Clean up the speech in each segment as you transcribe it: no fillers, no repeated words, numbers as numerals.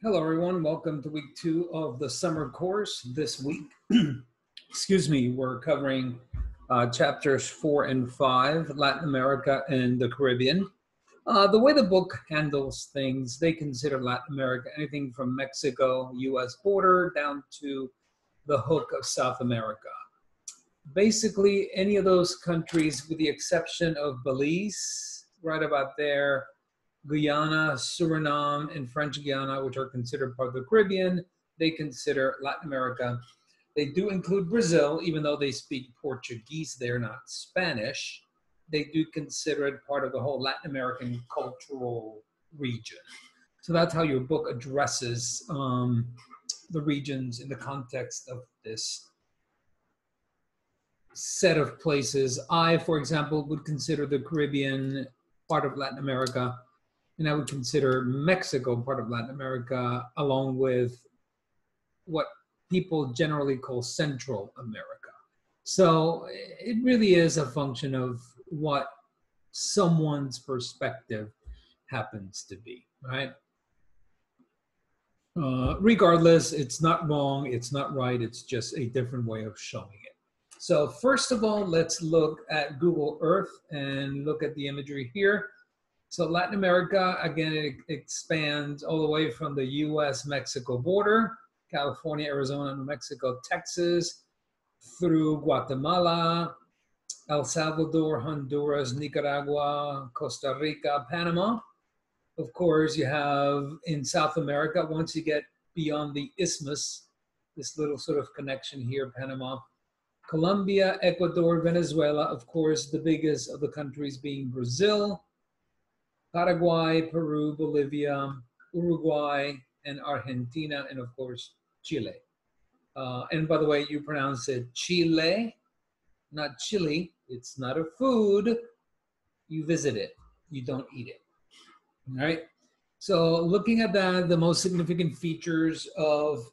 Hello, everyone. Welcome to week 2 of the summer course. This week, excuse me, we're covering chapters 4 and 5, Latin America and the Caribbean. The way the book handles things, they consider Latin America anything from Mexico, U.S. border, down to the hook of South America. Basically, any of those countries, with the exception of Belize, right about there, Guyana, Suriname, and French Guiana, which are considered part of the Caribbean, they consider Latin America. They do include Brazil, even though they speak Portuguese there, not Spanish. They do consider it part of the whole Latin American cultural region. So that's how your book addresses the regions in the context of this set of places. I, for example, would consider the Caribbean part of Latin America, and I would consider Mexico part of Latin America, along with what people generally call Central America. So it really is a function of what someone's perspective happens to be, right? Regardless, it's not wrong, it's not right, it's just a different way of showing it. So first of all, let's look at Google Earth and look at the imagery here. So Latin America, again, it expands all the way from the US-Mexico border, California, Arizona, New Mexico, Texas, through Guatemala, El Salvador, Honduras, Nicaragua, Costa Rica, Panama. Of course, you have in South America, once you get beyond the isthmus, this little sort of connection here, Panama, Colombia, Ecuador, Venezuela, of course, the biggest of the countries being Brazil, Paraguay, Peru, Bolivia, Uruguay, and Argentina, and of course, Chile. And by the way, you pronounce it Chile, not Chile. It's not a food. You visit it. You don't eat it. All right? So looking at that, the most significant features of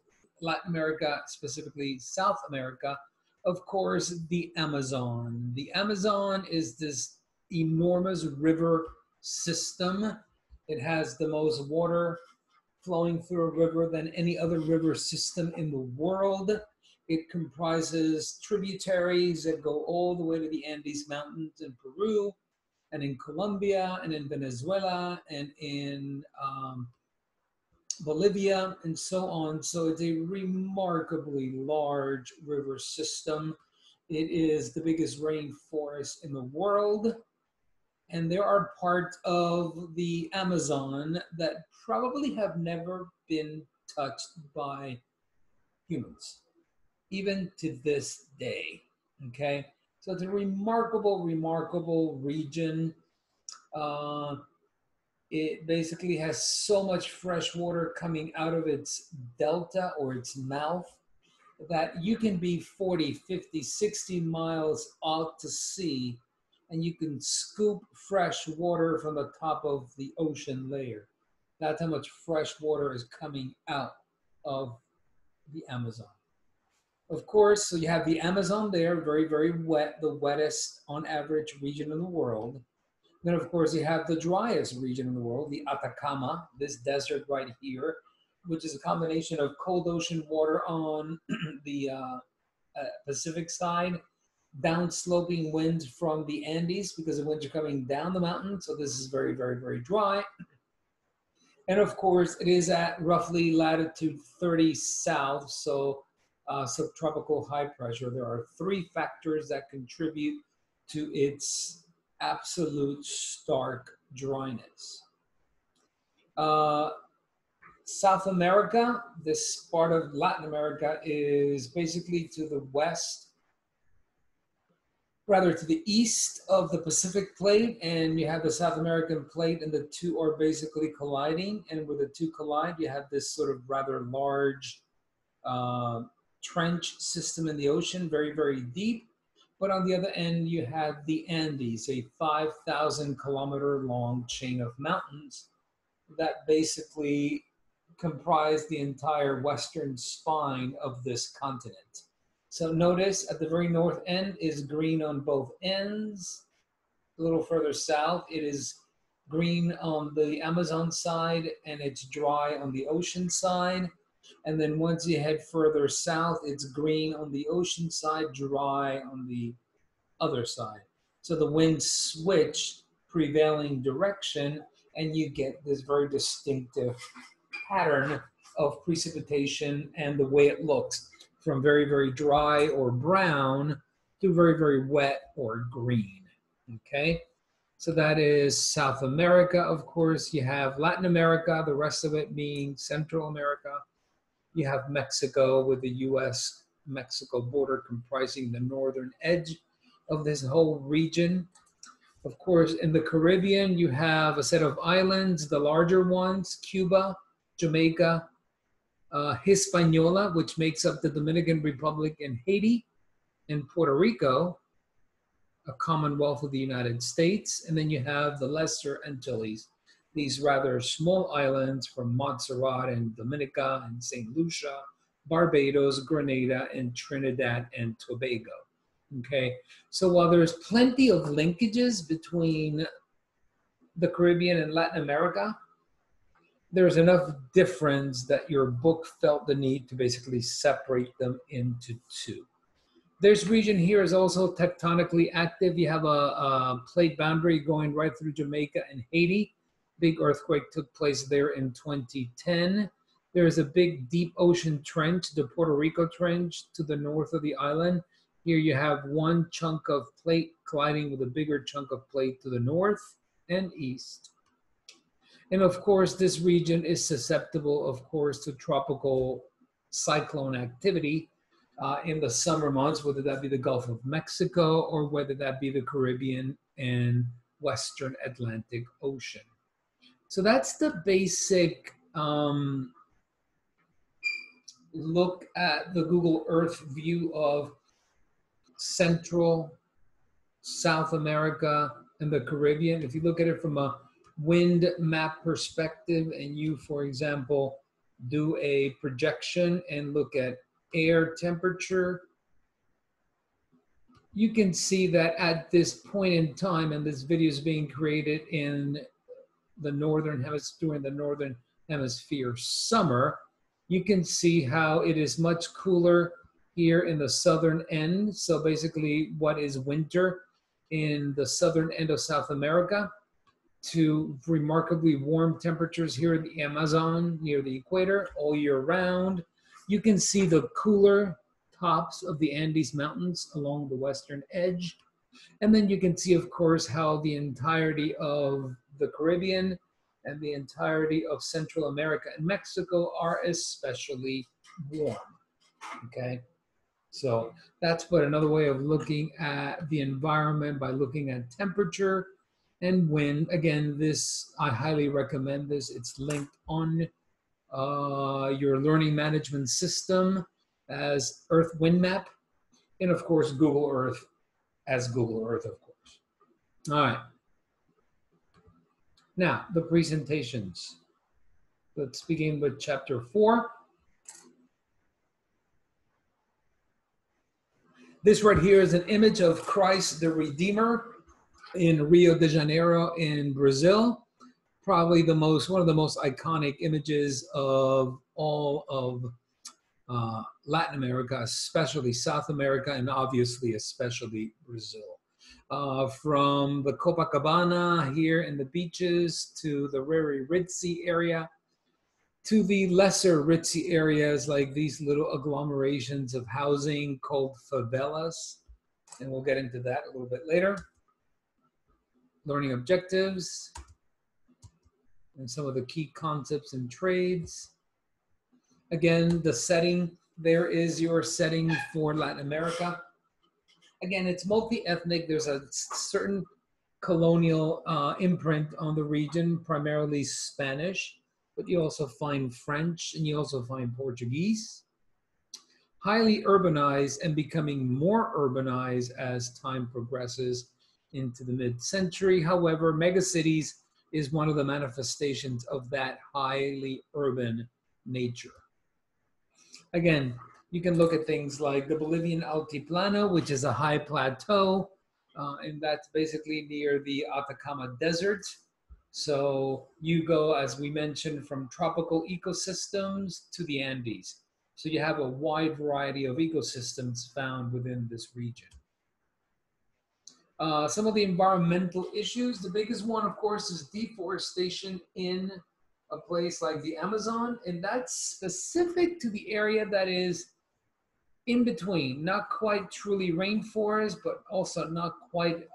Latin America, specifically South America, of course, the Amazon. The Amazon is this enormous river system. It has the most water flowing through a river than any other river system in the world. It comprises tributaries that go all the way to the Andes Mountains in Peru, and in Colombia, and in Venezuela, and in Bolivia, and so on. So it's a remarkably large river system. It is the biggest rainforest in the world. And there are parts of the Amazon that probably have never been touched by humans, even to this day, okay? So it's a remarkable, remarkable region. It basically has so much fresh water coming out of its delta or its mouth that you can be 40, 50, 60 miles out to sea and you can scoop fresh water from the top of the ocean layer. That's how much fresh water is coming out of the Amazon. Of course, so you have the Amazon there, very, very wet, the wettest on average region in the world. Then, of course, you have the driest region in the world, the Atacama, this desert right here, which is a combination of cold ocean water on the Pacific side, down-sloping winds from the Andes because the winds are coming down the mountain. So this is very, very, very dry. And of course, it is at roughly latitude 30 south, so subtropical high pressure. There are 3 factors that contribute to its absolute stark dryness. South America, this part of Latin America, is basically to the west, rather to the east of the Pacific plate, and you have the South American plate, and the two are basically colliding. And where the two collide, you have this sort of rather large trench system in the ocean, very, very deep. But on the other end, you have the Andes, a 5,000 kilometer long chain of mountains that basically comprise the entire western spine of this continent. So notice at the very north end is green on both ends. A little further south, it is green on the Amazon side, and it's dry on the ocean side. And then once you head further south, it's green on the ocean side, dry on the other side. So the winds switch prevailing direction, and you get this very distinctive pattern of precipitation and the way it looks, from very, very dry or brown to very, very wet or green. Okay, so that is South America. Of course, you have Latin America, the rest of it being Central America. You have Mexico with the US-Mexico border comprising the northern edge of this whole region. Of course, in the Caribbean, you have a set of islands, the larger ones, Cuba, Jamaica, Hispaniola, which makes up the Dominican Republic and Haiti, and Puerto Rico, a commonwealth of the United States. And then you have the Lesser Antilles, these rather small islands from Montserrat and Dominica and St. Lucia, Barbados, Grenada, and Trinidad and Tobago. Okay, so while there's plenty of linkages between the Caribbean and Latin America, there's enough difference that your book felt the need to basically separate them into two. This region here is also tectonically active. You have a plate boundary going right through Jamaica and Haiti. Big earthquake took place there in 2010. There's a big deep ocean trench, the Puerto Rico Trench, to the north of the island. Here you have one chunk of plate colliding with a bigger chunk of plate to the north and east. And of course, this region is susceptible, of course, to tropical cyclone activity in the summer months, whether that be the Gulf of Mexico or whether that be the Caribbean and Western Atlantic Ocean. So that's the basic look at the Google Earth view of Central, South America, and the Caribbean. If you look at it from a wind map perspective and you, for example, do a projection and look at air temperature, you can see that at this point in time, and this video is being created in the northern hemisphere, during the northern hemisphere summer, you can see how it is much cooler here in the southern end. So basically what is winter in the southern end of South America, to remarkably warm temperatures here in the Amazon near the equator all year round. You can see the cooler tops of the Andes Mountains along the western edge. And then you can see, of course, how the entirety of the Caribbean and the entirety of Central America and Mexico are especially warm, okay? So that's but another way of looking at the environment, by looking at temperature and wind. Again, this, I highly recommend this. It's linked on your learning management system as Earth Wind Map, and of course Google Earth as Google Earth, of course. All right. Now, the presentations. Let's begin with chapter 4. This right here is an image of Christ the Redeemer in Rio de Janeiro in Brazil. Probably one of the most iconic images of all of Latin America, especially South America, and obviously especially Brazil. From the Copacabana here in the beaches to the very ritzy area, to the lesser ritzy areas like these little agglomerations of housing called favelas. And we'll get into that a little bit later. Learning objectives and some of the key concepts and trades. Again, the setting, there is your setting for Latin America. Again, it's multi-ethnic. There's a certain colonial imprint on the region, primarily Spanish, but you also find French and you also find Portuguese. Highly urbanized and becoming more urbanized as time progresses into the mid-century. However, megacities is one of the manifestations of that highly urban nature. Again, you can look at things like the Bolivian Altiplano, which is a high plateau, and that's basically near the Atacama Desert. So you go, as we mentioned, from tropical ecosystems to the Andes. So you have a wide variety of ecosystems found within this region. Some of the environmental issues, the biggest one, of course, is deforestation in a place like the Amazon, and that's specific to the area that is in between, not quite truly rainforest, but also not quite,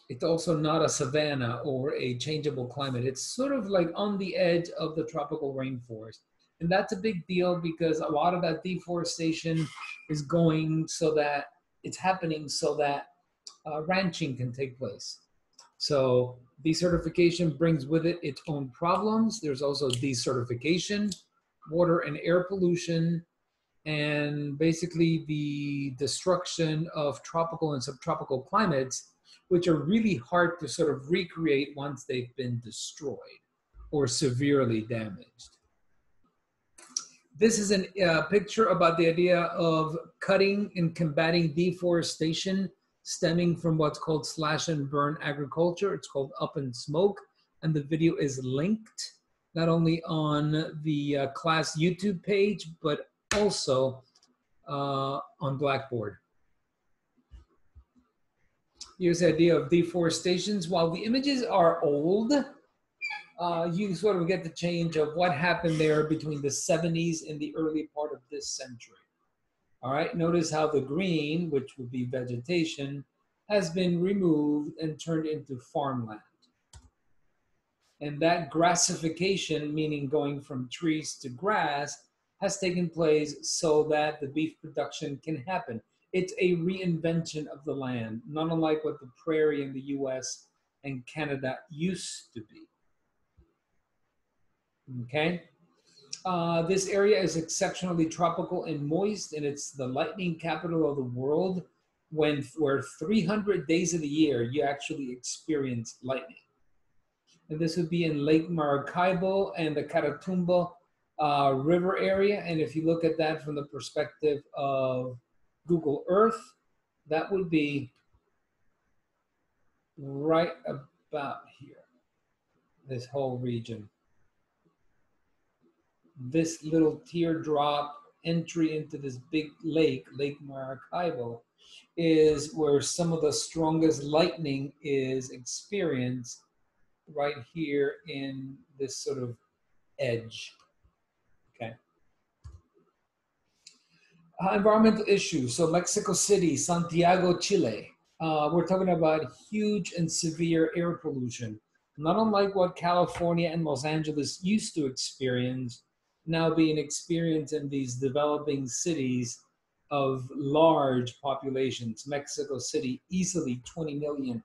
it's also not a savanna or a changeable climate. It's sort of like on the edge of the tropical rainforest. And that's a big deal because a lot of that deforestation is going so that it's happening so that ranching can take place. So desertification brings with it its own problems. There's also desertification, water and air pollution, and basically the destruction of tropical and subtropical climates, which are really hard to sort of recreate once they've been destroyed or severely damaged. This is a picture about the idea of cutting and combating deforestation stemming from what's called slash and burn agriculture. It's called Up in Smoke, and the video is linked not only on the class YouTube page, but also on Blackboard. Here's the idea of deforestations. While the images are old, you sort of get the change of what happened there between the 70s and the early part of this century. All right, notice how the green, which would be vegetation, has been removed and turned into farmland. And that grassification, meaning going from trees to grass, has taken place so that the beef production can happen. It's a reinvention of the land, not unlike what the prairie in the US and Canada used to be. Okay? This area is exceptionally tropical and moist, and it's the lightning capital of the world, where 300 days of the year you actually experience lightning. And this would be in Lake Maracaibo and the Catatumbo River area. And if you look at that from the perspective of Google Earth, that would be right about here, this whole region. This little teardrop entry into this big lake, Lake Maracaibo, is where some of the strongest lightning is experienced right here in this sort of edge. Okay. Environmental issues. So Mexico City, Santiago, Chile. We're talking about huge and severe air pollution, not unlike what California and Los Angeles used to experience, now being experienced in these developing cities of large populations. Mexico City, easily 20 million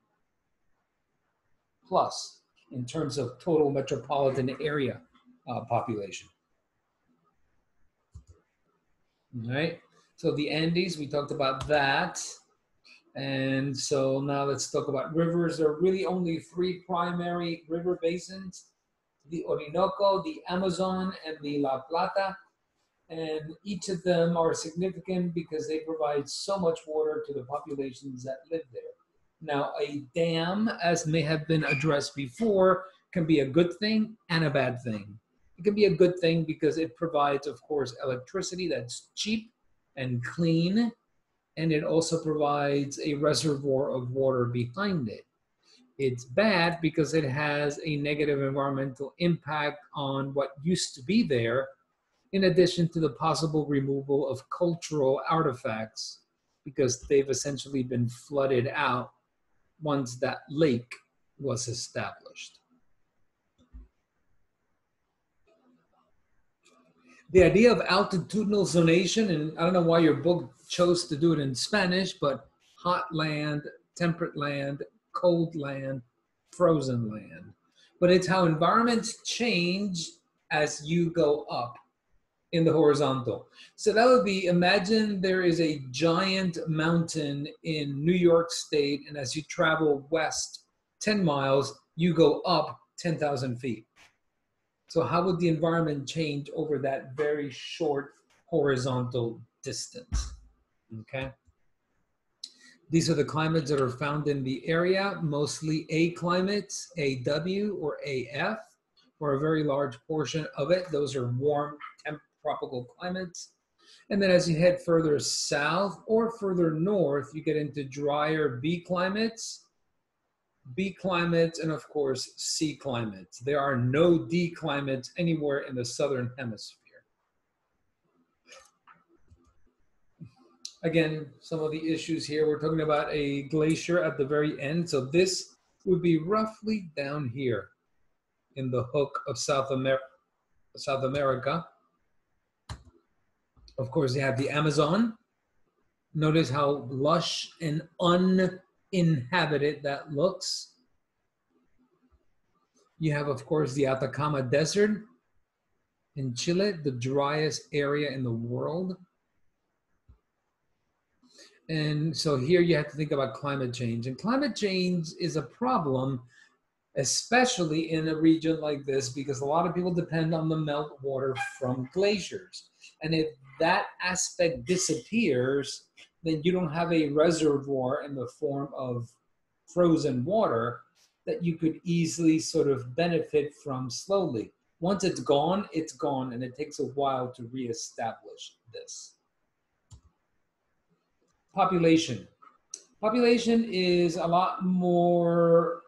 plus in terms of total metropolitan area population. All right, so the Andes, we talked about that. And so now let's talk about rivers. There are really only three primary river basins: the Orinoco, the Amazon, and the La Plata. And each of them are significant because they provide so much water to the populations that live there. Now, a dam, as may have been addressed before, can be a good thing and a bad thing. It can be a good thing because it provides, of course, electricity that's cheap and clean, and it also provides a reservoir of water behind it. It's bad because it has a negative environmental impact on what used to be there, in addition to the possible removal of cultural artifacts, because they've essentially been flooded out once that lake was established. The idea of altitudinal zonation, and I don't know why your book chose to do it in Spanish, but hot land, temperate land, cold land, frozen land. But it's how environments change as you go up in the horizontal. So that would be, imagine there is a giant mountain in New York State, and as you travel west 10 miles, you go up 10,000 feet. So how would the environment change over that very short horizontal distance? Okay. These are the climates that are found in the area, mostly A climates, AW or AF, or a very large portion of it. Those are warm tropical climates. And then as you head further south or further north, you get into drier B climates, and of course, C climates. There are no D climates anywhere in the southern hemisphere. Again, some of the issues here, we're talking about a glacier at the very end. So this would be roughly down here in the hook of South America. Of course, you have the Amazon. Notice how lush and uninhabited that looks. You have, of course, the Atacama Desert in Chile, the driest area in the world. And so here you have to think about climate change. And climate change is a problem, especially in a region like this, because a lot of people depend on the meltwater from glaciers. And if that aspect disappears, then you don't have a reservoir in the form of frozen water that you could easily sort of benefit from slowly. Once it's gone, and it takes a while to reestablish this. Population. Population is a lot more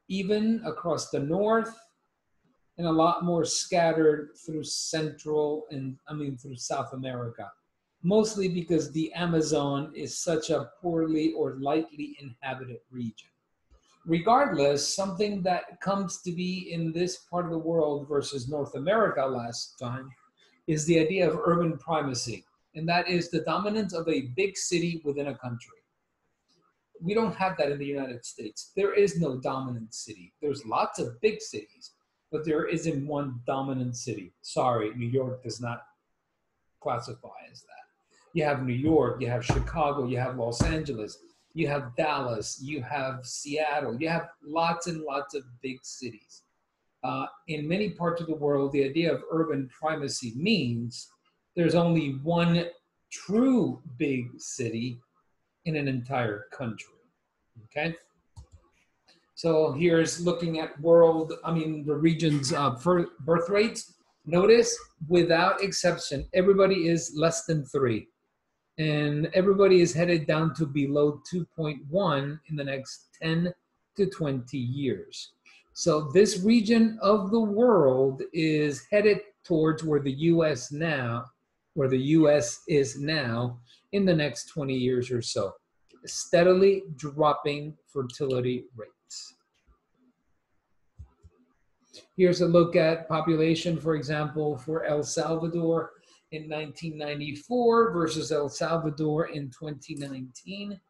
even across the north and a lot more scattered through through South America. Mostly because the Amazon is such a poorly or lightly inhabited region. Regardless, something that comes to be in this part of the world versus North America last time is the idea of urban primacy. And that is the dominance of a big city within a country. We don't have that in the United States. There is no dominant city. There's lots of big cities, but there isn't one dominant city. Sorry, New York does not classify as that. You have New York, you have Chicago, you have Los Angeles, you have Dallas, you have Seattle, you have lots and lots of big cities. In many parts of the world, the idea of urban primacy means there's only one true big city in an entire country, okay? So here's looking at the region's birth rates. Notice, without exception, everybody is less than 3. And everybody is headed down to below 2.1 in the next 10 to 20 years. So this region of the world is headed towards where the US is now in the next 20 years or so, steadily dropping fertility rates. Here's a look at population, for example, for El Salvador in 1994 versus El Salvador in 2019,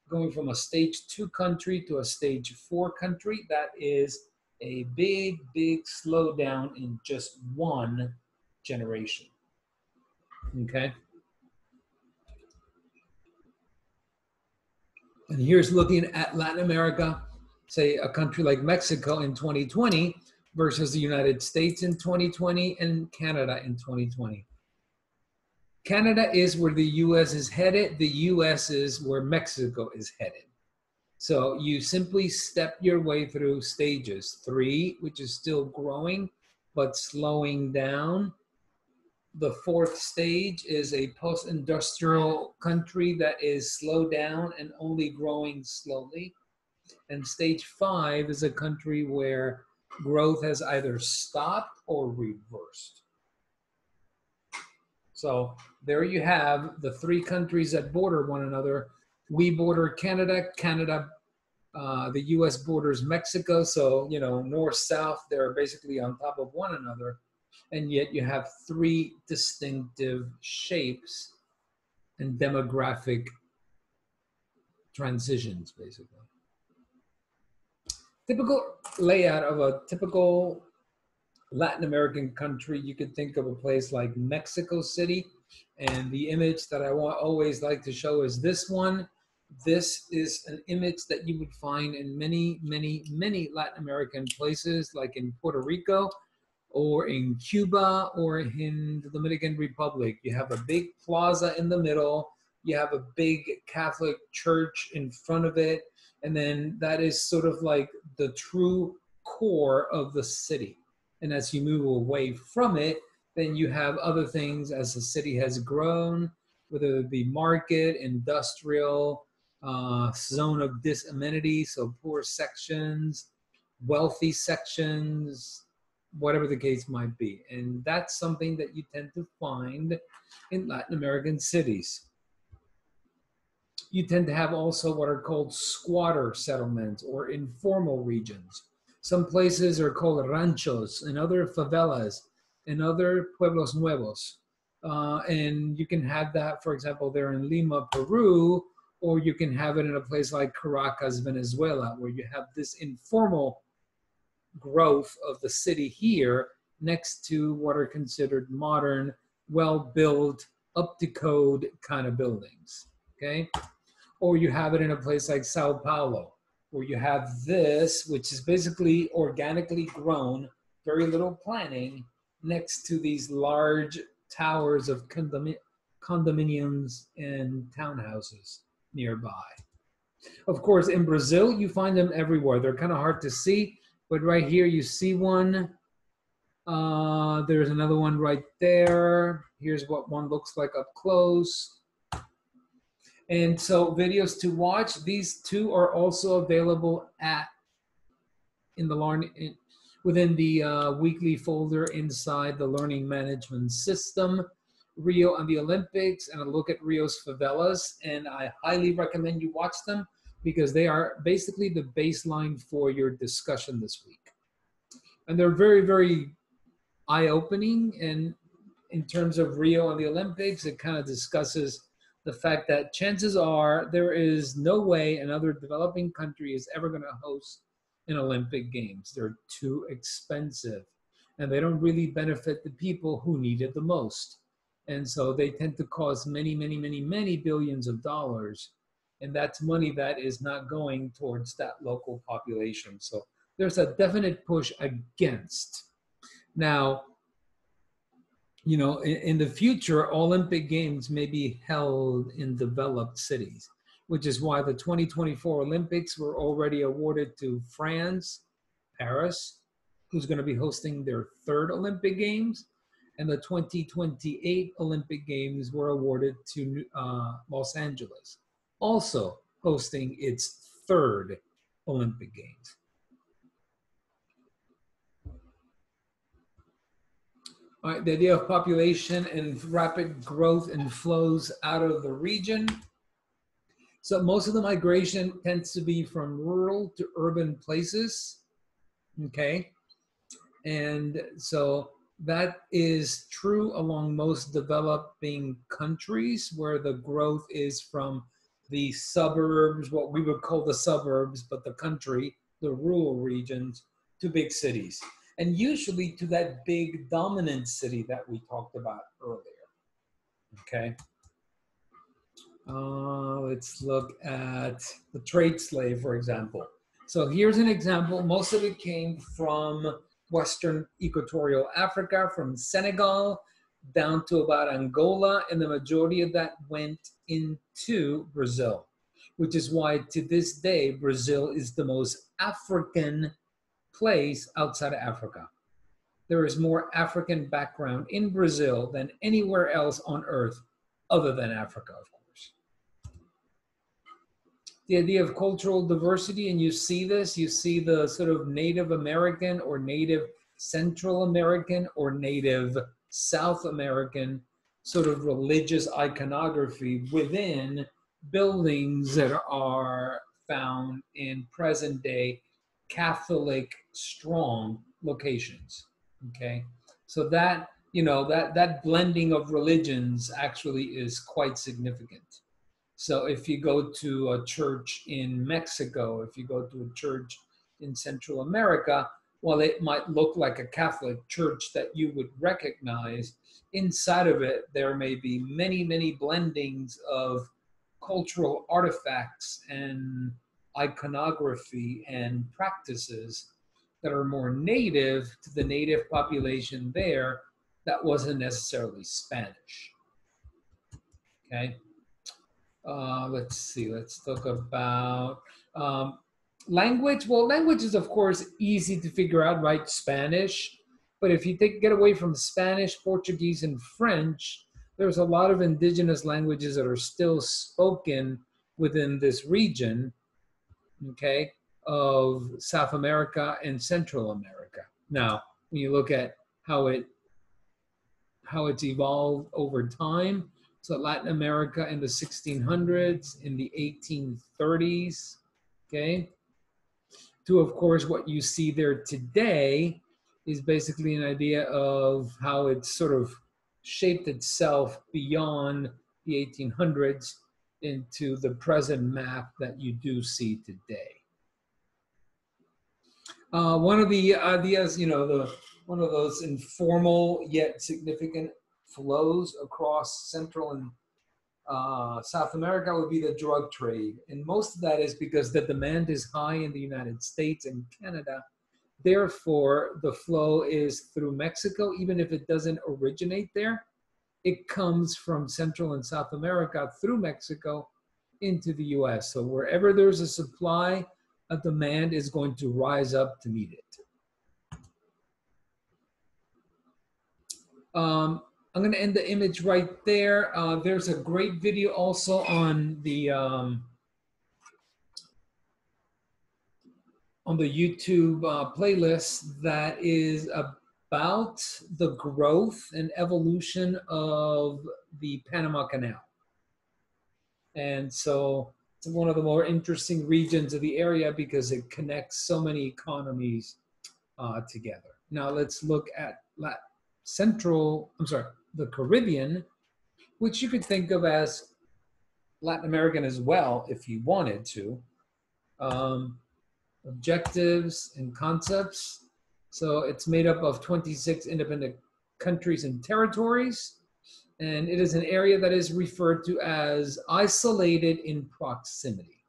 going from a stage 2 country to a stage 4 country. That is a big, big slowdown in just one generation, okay? And here's looking at Latin America, say a country like Mexico in 2020 versus the United States in 2020 and Canada in 2020. Canada is where the US is headed. The US is where Mexico is headed. So you simply step your way through stages. 3, which is still growing, but slowing down. The 4th stage is a post-industrial country that is slowed down and only growing slowly. And stage 5 is a country where growth has either stopped or reversed. So there you have the 3 countries that border one another. We border Canada, the US borders Mexico. So, you know, north, south, they're basically on top of one another. And yet you have 3 distinctive shapes and demographic transitions, basically. Typical layout of a typical Latin American country, you could think of a place like Mexico City. And the image that I always like to show is this one. This is an image that you would find in many, many, many Latin American places, like in Puerto Rico, or in Cuba, or in the Dominican Republic. You have a big plaza in the middle. you have a big Catholic church in front of it, and then that is sort of like the true core of the city. And as you move away from it, then you have other things as the city has grown, whether it be market, industrial, zone of disamenity, so poor sections, wealthy sections, whatever the case might be. And that's something that you tend to find in Latin American cities. You tend to have also what are called squatter settlements or informal regions. Some places are called ranchos, and other favelas, and other pueblos nuevos. And you can have that, for example, there in Lima, Peru, or you can have it in a place like Caracas, Venezuela, where you have this informal growth of the city here next to what are considered modern, well-built, up-to-code kind of buildings, okay? Or you have it in a place like Sao Paulo, where you have this, which is basically organically grown, very little planning, next to these large towers of condominiums and townhouses nearby. Of course, in Brazil, you find them everywhere. They're kind of hard to see, but right here you see one. There's another one right there. Here's what one looks like up close. And so videos to watch, these two are also available within the weekly folder inside the learning management system, Rio and the Olympics, and a look at Rio's favelas. And I highly recommend you watch them because they are basically the baseline for your discussion this week. And they're very, very eye-opening. And in terms of Rio and the Olympics, it kind of discusses the fact that chances are there is no way another developing country is ever going to host an Olympic Games. They're too expensive, and they don't really benefit the people who need it the most. And so they tend to cost many, many, many, many billions of dollars, and that's money that is not going towards that local population. So there's a definite push against. Now, you know, in the future, Olympic Games may be held in developed cities, which is why the 2024 Olympics were already awarded to France, Paris, who's going to be hosting their third Olympic Games, and the 2028 Olympic Games were awarded to Los Angeles, also hosting its third Olympic Games. All right, the idea of population and rapid growth and flows out of the region. So most of the migration tends to be from rural to urban places, okay? And so that is true along most developing countries where the growth is from the suburbs, what we would call the suburbs, but the country, the rural regions, to big cities. And usually to that big dominant city that we talked about earlier, okay? Let's look at the trade slave, for example. So here's an example. Most of it came from Western Equatorial Africa, from Senegal down to about Angola, and the majority of that went into Brazil, which is why to this day, Brazil is the most African place outside of Africa. There is more African background in Brazil than anywhere else on earth other than Africa, of course. The idea of cultural diversity, and you see this, you see the sort of Native American or Native Central American or Native South American sort of religious iconography within buildings that are found in present day Catholic strong locations, okay? So that, you know, that blending of religions actually is quite significant. So if you go to a church in Mexico, if you go to a church in Central America, while it might look like a Catholic church that you would recognize, inside of it, there may be many, many blendings of cultural artifacts and iconography and practices that are more native to the native population there that wasn't necessarily Spanish, okay? Let's see, let's talk about language. Well, language is, of course, easy to figure out, right? Spanish. But if you get away from Spanish, Portuguese, and French, there's a lot of indigenous languages that are still spoken within this region, okay, of South America and Central America. Now, when you look at how it's evolved over time, so Latin America in the 1600s, in the 1830s, okay, to, of course, what you see there today is basically an idea of how it's sort of shaped itself beyond the 1800s into the present map that you do see today. One of the ideas, one of those informal yet significant flows across Central and South America would be the drug trade. And most of that is because the demand is high in the United States and Canada. Therefore, the flow is through Mexico, even if it doesn't originate there. It comes from Central and South America through Mexico into the US. So wherever there's a supply, a demand is going to rise up to meet it. I'm going to end the image right there. There's a great video also on the YouTube playlist that is about the growth and evolution of the Panama Canal. And so it's one of the more interesting regions of the area because it connects so many economies together. Now let's look at the Caribbean, which you could think of as Latin American as well if you wanted to. Objectives and concepts. So it's made up of 26 independent countries and territories. And it is an area that is referred to as isolated in proximity.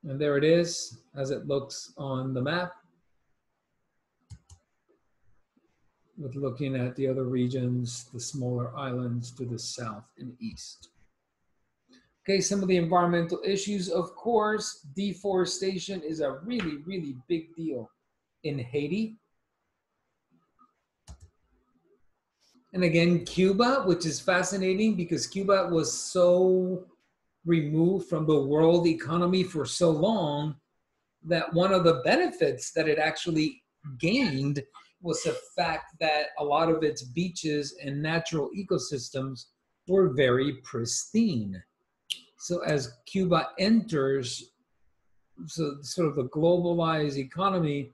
And there it is as it looks on the map, with looking at the other regions, the smaller islands to the south and east. Okay, some of the environmental issues, of course, deforestation is a really, really big deal in Haiti. And again, Cuba, which is fascinating because Cuba was so removed from the world economy for so long that one of the benefits that it actually gained was the fact that a lot of its beaches and natural ecosystems were very pristine. So as Cuba enters sort of the globalized economy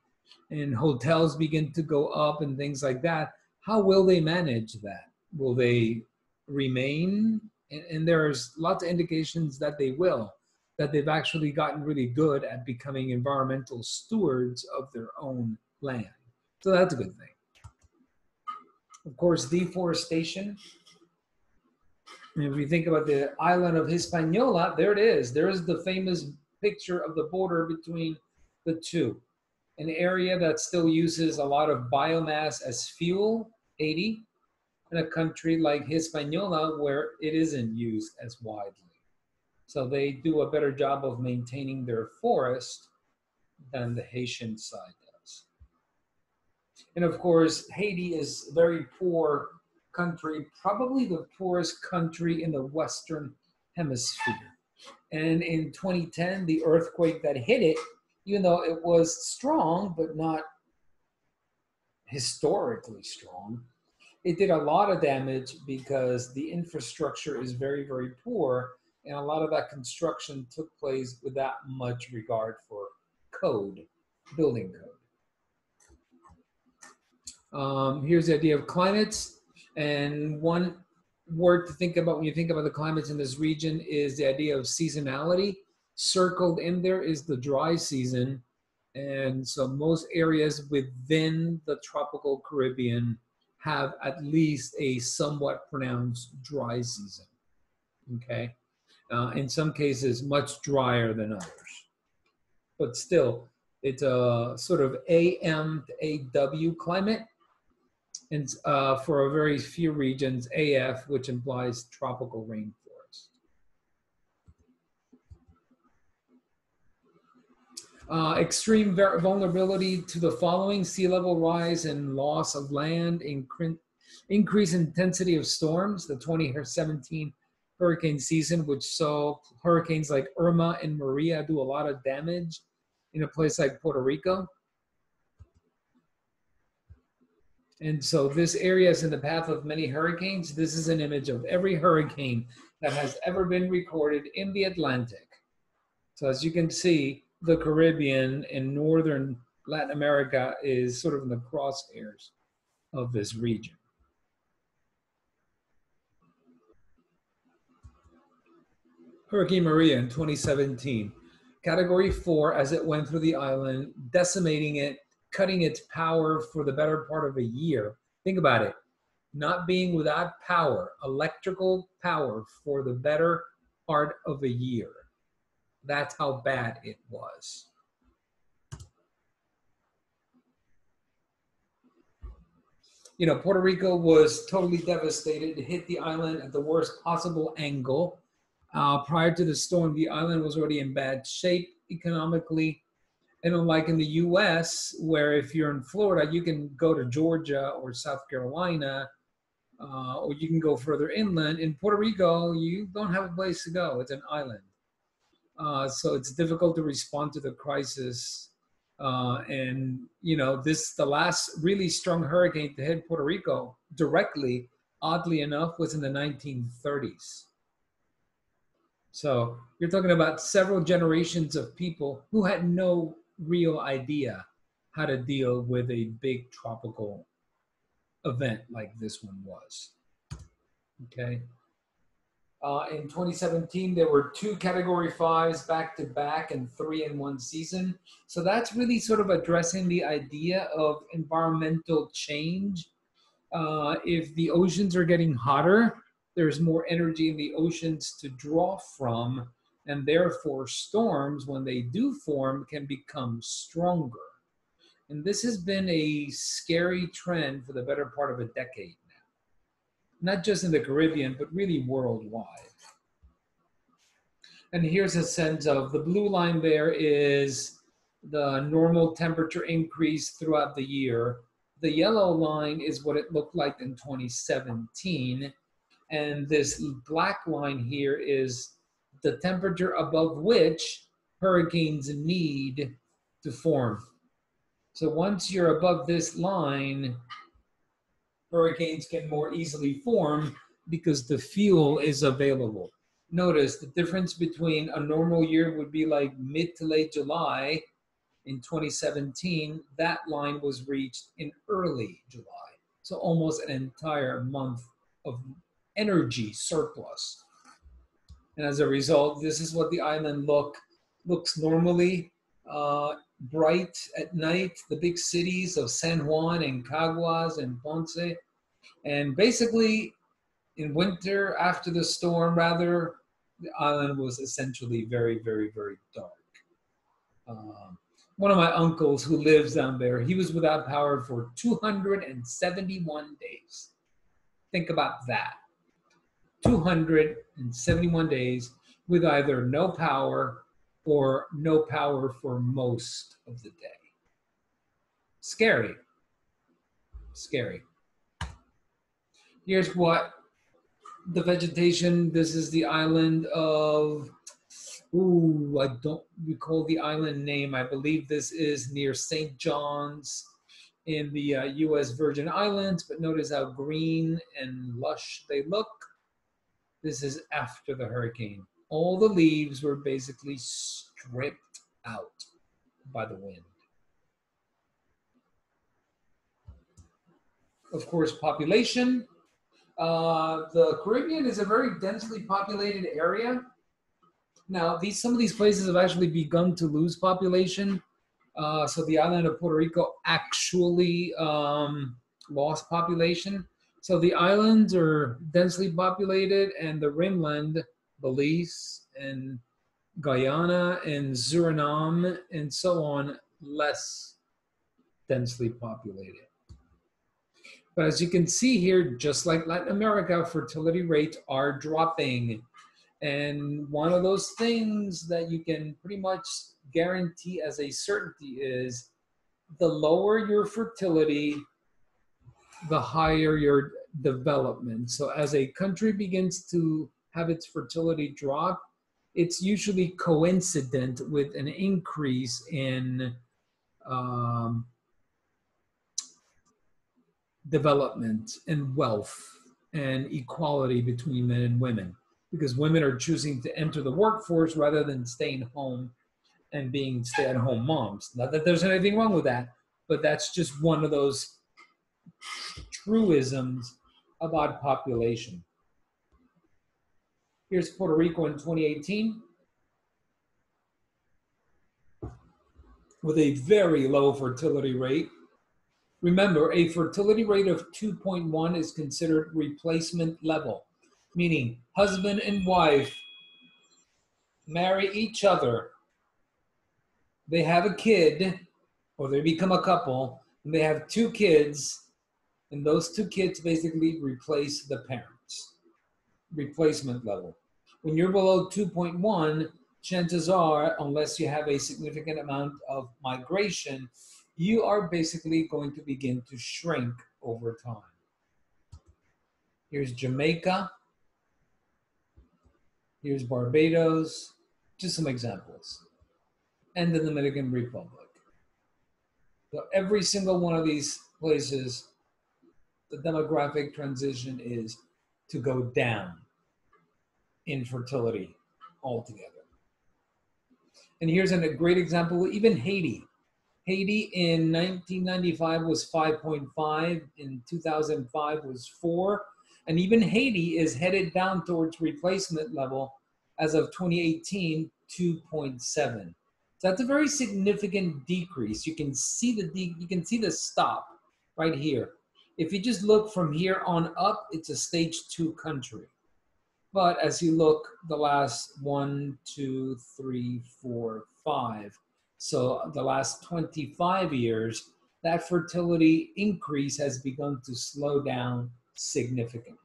and hotels begin to go up and things like that, how will they manage that? Will they remain? And there's lots of indications that they will, that they've actually gotten really good at becoming environmental stewards of their own land. So that's a good thing. Of course, deforestation. If we think about the island of Hispaniola, there it is. There is the famous picture of the border between the two. An area that still uses a lot of biomass as fuel, Haiti, and a country like Hispaniola where it isn't used as widely. So they do a better job of maintaining their forest than the Haitian side does. And of course, Haiti is a very poor country, probably the poorest country in the Western Hemisphere. And in 2010, the earthquake that hit it, even though it was strong, but not historically strong, it did a lot of damage because the infrastructure is very, very poor. And a lot of that construction took place without much regard for code, building code. Here's the idea of climates. And one word to think about when you think about the climates in this region is the idea of seasonality. Circled in there is the dry season. And so most areas within the tropical Caribbean have at least a somewhat pronounced dry season, okay? In some cases, much drier than others. But still, it's a sort of AM to AW climate. And for a very few regions, AF, which implies tropical rainforest. Extreme vulnerability to the following: sea level rise and loss of land, increase intensity of storms, the 2017 hurricane season, which saw hurricanes like Irma and Maria do a lot of damage in a place like Puerto Rico. And so this area is in the path of many hurricanes. This is an image of every hurricane that has ever been recorded in the Atlantic. So as you can see, the Caribbean and northern Latin America is sort of in the crosshairs of this region. Hurricane Maria in 2017, Category 4 as it went through the island, decimating it, cutting its power for the better part of a year. Think about it, not being without power, electrical power for the better part of a year. That's how bad it was. You know, Puerto Rico was totally devastated. It hit the island at the worst possible angle. Prior to the storm, the island was already in bad shape economically. And unlike in the US, where if you're in Florida, you can go to Georgia or South Carolina, or you can go further inland. In Puerto Rico, you don't have a place to go. It's an island. So it's difficult to respond to the crisis. And, you know, the last really strong hurricane to hit Puerto Rico directly, oddly enough, was in the 1930s. So you're talking about several generations of people who had no real idea how to deal with a big tropical event like this one was. Okay. In 2017, there were 2 Category 5s back to back and 3 in one season. So that's really sort of addressing the idea of environmental change. If the oceans are getting hotter, there's more energy in the oceans to draw from, and therefore storms, when they do form, can become stronger. And this has been a scary trend for the better part of a decade now. Not just in the Caribbean, but really worldwide. And here's a sense of the blue line there is the normal temperature increase throughout the year. The yellow line is what it looked like in 2017. And this black line here is the temperature above which hurricanes need to form. So once you're above this line, hurricanes can more easily form because the fuel is available. Notice the difference between a normal year would be like mid to late July. In 2017, that line was reached in early July. So almost an entire month of energy surplus. And as a result, this is what the island looks normally. Bright at night, the big cities of San Juan and Caguas and Ponce. And basically, in winter, after the storm, rather, the island was essentially very, very, very dark. One of my uncles who lives down there, he was without power for 271 days. Think about that. 271 days with either no power or no power for most of the day. Scary. Scary. Here's what the vegetation, this is the island of, I don't recall the island name. I believe this is near St. John's in the US Virgin Islands, but notice how green and lush they look. This is after the hurricane. All the leaves were basically stripped out by the wind. Of course, population. The Caribbean is a very densely populated area. Now, some of these places have actually begun to lose population. So the island of Puerto Rico actually lost population. So the islands are densely populated, and the rimland, Belize and Guyana and Suriname and so on, less densely populated. But as you can see here, just like Latin America, fertility rates are dropping. And one of those things that you can pretty much guarantee as a certainty is the lower your fertility, the higher your development. So as a country begins to have its fertility drop, it's usually coincident with an increase in development and wealth and equality between men and women, because women are choosing to enter the workforce rather than staying home and being stay-at-home moms. Not that there's anything wrong with that, but that's just one of those truisms about population. Here's Puerto Rico in 2018 with a very low fertility rate. Remember, a fertility rate of 2.1 is considered replacement level, meaning husband and wife marry each other, they have a kid, or they become a couple, and they have 2 kids, and those 2 kids basically replace the parents. Replacement level. When you're below 2.1, chances are, unless you have a significant amount of migration, you are basically going to begin to shrink over time. Here's Jamaica. Here's Barbados. Just some examples. And the Dominican Republic. So every single one of these places, the demographic transition is to go down in fertility altogether. And here's a great example, even Haiti. Haiti in 1995 was 5.5, in 2005 was 4, and even Haiti is headed down towards replacement level as of 2018, 2.7. So that's a very significant decrease. You can see the stop right here. If you just look from here on up, it's a stage 2 country. But as you look the last 1, 2, 3, 4, 5, so the last 25 years, that fertility increase has begun to slow down significantly.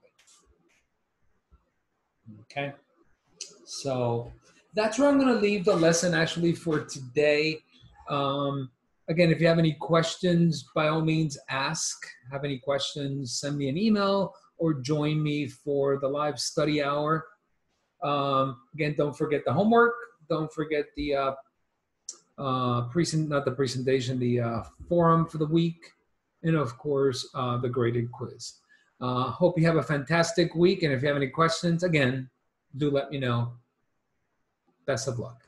Okay, so that's where I'm going to leave the lesson actually for today. Again, if you have any questions, by all means ask. Have any questions, send me an email or join me for the live study hour. Again, don't forget the homework. Don't forget the the forum for the week. And of course, the graded quiz. Hope you have a fantastic week. And if you have any questions, again, do let me know. Best of luck.